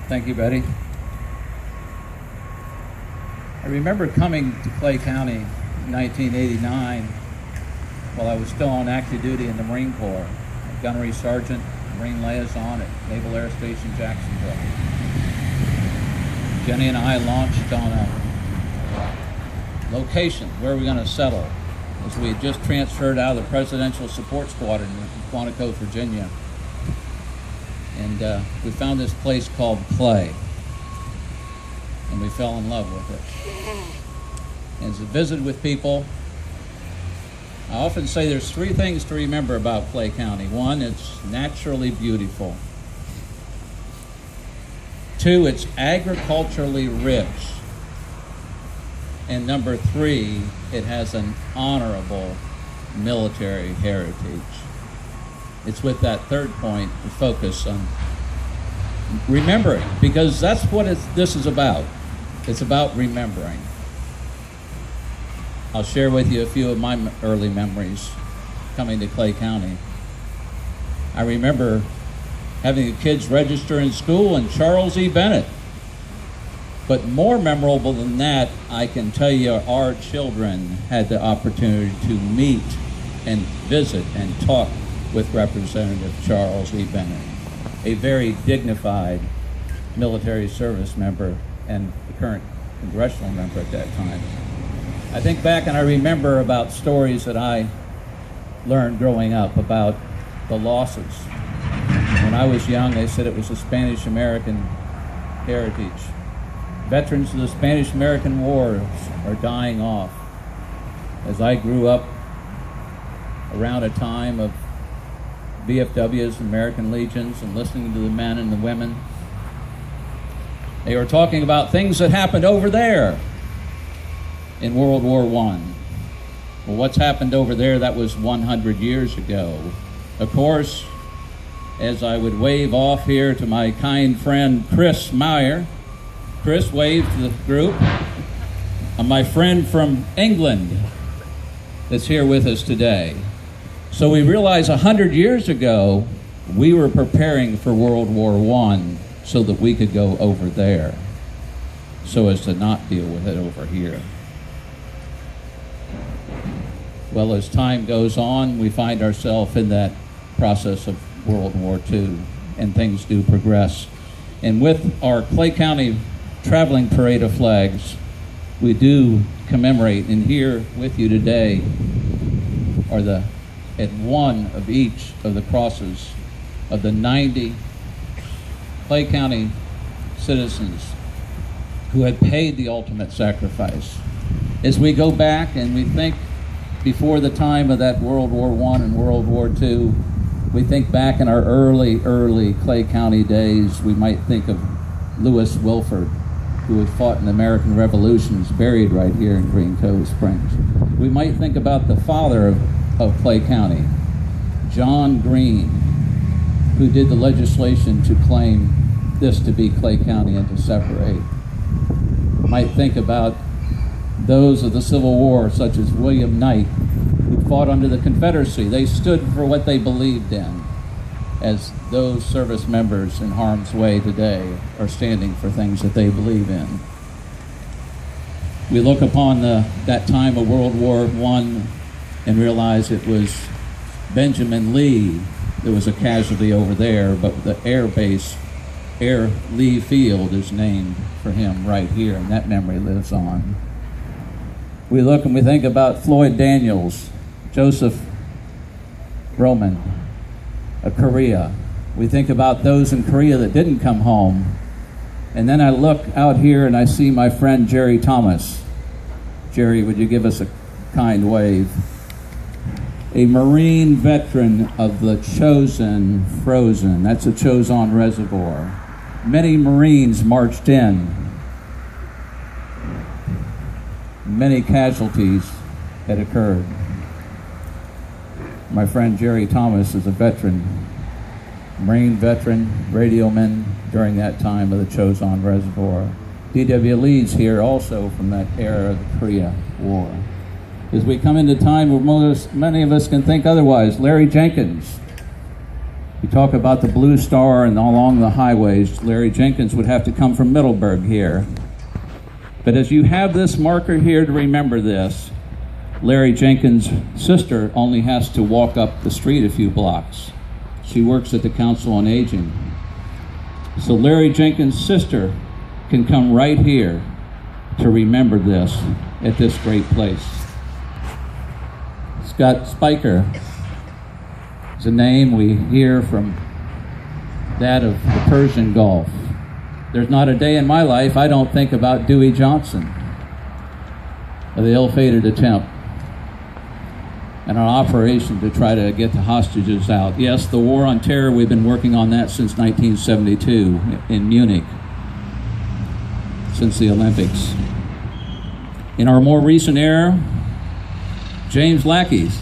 Thank you, Betty. I remember coming to Clay County in 1989 while I was still on active duty in the Marine Corps, a gunnery sergeant, Marine liaison at Naval Air Station Jacksonville. Jenny and I launched on a location where we're going to settle, as we had just transferred out of the Presidential Support Squadron in Quantico, Virginia. And we found this place called Clay, and we fell in love with it. And as I visited with people, I often say there's three things to remember about Clay County. One, it's naturally beautiful. Two, it's agriculturally rich. And number three, it has an honorable military heritage. It's with that third point to focus on remembering, because that's what this is about. It's about remembering. I'll share with you a few of my early memories coming to Clay County. I remember having the kids register in school and Charles E. Bennett. But more memorable than that, I can tell you our children had the opportunity to meet and visit and talk with Representative Charles E. Bennett, a very dignified military service member and the current congressional member at that time. I think back and I remember about stories that I learned growing up about the losses. When I was young, they said it was a Spanish-American heritage. Veterans of the Spanish-American Wars are dying off. As I grew up around a time of VFWs, American Legions, and listening to the men and the women, they were talking about things that happened over there in World War I. Well, what's happened over there? That was 100 years ago. Of course, as I would wave off here to my kind friend Chris Meyer, Chris, wave to the group. My friend from England that's here with us today. So we realize 100 years ago, we were preparing for World War I so that we could go over there, so as to not deal with it over here. Well, as time goes on, we find ourselves in that process of World War II, and things do progress. And with our Clay County traveling parade of flags, we do commemorate, and here with you today are at one of each of the crosses of the 90 Clay County citizens who had paid the ultimate sacrifice. As we go back and we think before the time of that World War I and World War II, we think back in our early Clay County days, we might think of Lewis Wilford, who had fought in the American Revolution, is buried right here in Green Cove Springs. We might think about the father of Clay County, John Green, who did the legislation to claim this to be Clay County and to separate. We might think about those of the Civil War, such as William Knight, who fought under the Confederacy. They stood for what they believed in, as those service members in harm's way today are standing for things that they believe in. We look upon that time of World War I and realize it was Benjamin Lee that was a casualty over there, but the air base, Air Lee Field, is named for him right here, and that memory lives on. We look and we think about Floyd Daniels, Joseph Roman, Korea. We think about those in Korea that didn't come home. And then I look out here and I see my friend Jerry Thomas. Jerry, would you give us a kind wave? A Marine veteran of the Chosin Frozen. That's a Chosin Reservoir. Many Marines marched in. Many casualties had occurred. My friend Jerry Thomas is a veteran, Marine veteran, radioman during that time of the Chosin Reservoir. D.W. Lee's here also from that era of the Korea War. As we come into time where many of us can think otherwise, Larry Jenkins, You talk about the Blue Star and along the highways, Larry Jenkins would have to come from Middleburg here. But as you have this marker here to remember this, Larry Jenkins' sister only has to walk up the street a few blocks. She works at the Council on Aging. So Larry Jenkins' sister can come right here to remember this at this great place. Scott Spiker is a name we hear from that of the Persian Gulf. There's not a day in my life I don't think about Dewey Johnson, of the ill-fated attempt and an operation to try to get the hostages out. Yes, the war on terror, we've been working on that since 1972 in Munich, since the Olympics. In our more recent era, James Lackey's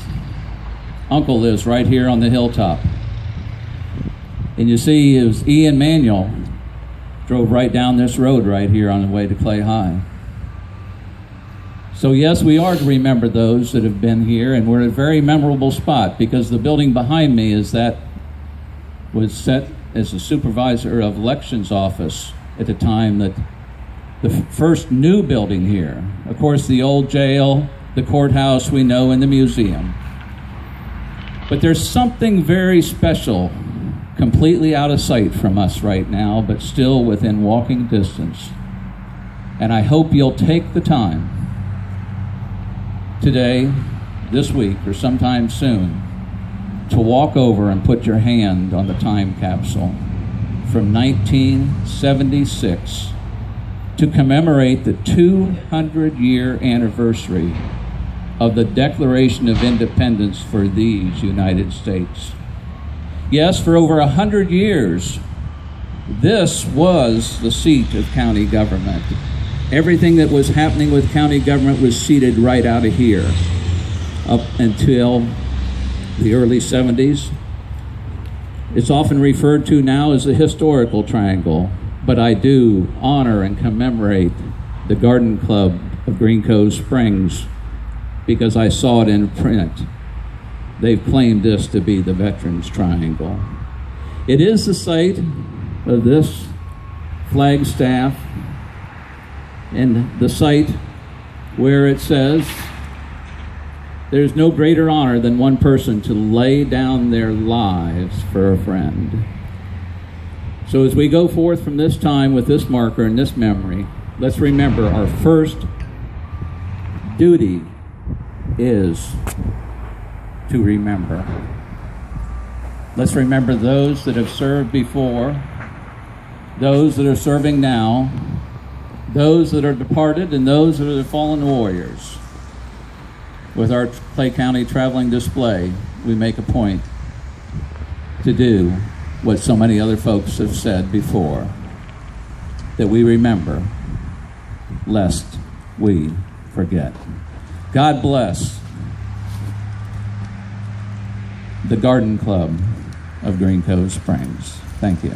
uncle lives right here on the hilltop. And you see, it was Ian Manuel drove right down this road right here on the way to Clay High. So yes, we are to remember those that have been here, and we're at a very memorable spot because the building behind me is that was set as the supervisor of elections office at the time that the first new building here. Of course, the old jail, the courthouse we know, and the museum. But there's something very special, completely out of sight from us right now, but still within walking distance. And I hope you'll take the time today, this week, or sometime soon to walk over and put your hand on the time capsule from 1976 to commemorate the 200-year anniversary of the Declaration of Independence for these United States. Yes, for over 100 years, this was the seat of county government. Everything that was happening with county government was seated right out of here up until the early 70s. It's often referred to now as the historical triangle, but I do honor and commemorate the Garden Club of Green Cove Springs because I saw it in print. They've claimed this to be the Veterans Triangle. It is the site of this flagstaff and the site where it says there's no greater honor than one person to lay down their lives for a friend. So as we go forth from this time with this marker and this memory, let's remember our first duty is to remember. Let's remember those that have served before, those that are serving now, those that are departed, and those that are the fallen warriors. With our Clay County traveling display, we make a point to do what so many other folks have said before, that we remember, lest we forget. God bless the Garden Club of Green Cove Springs. Thank you.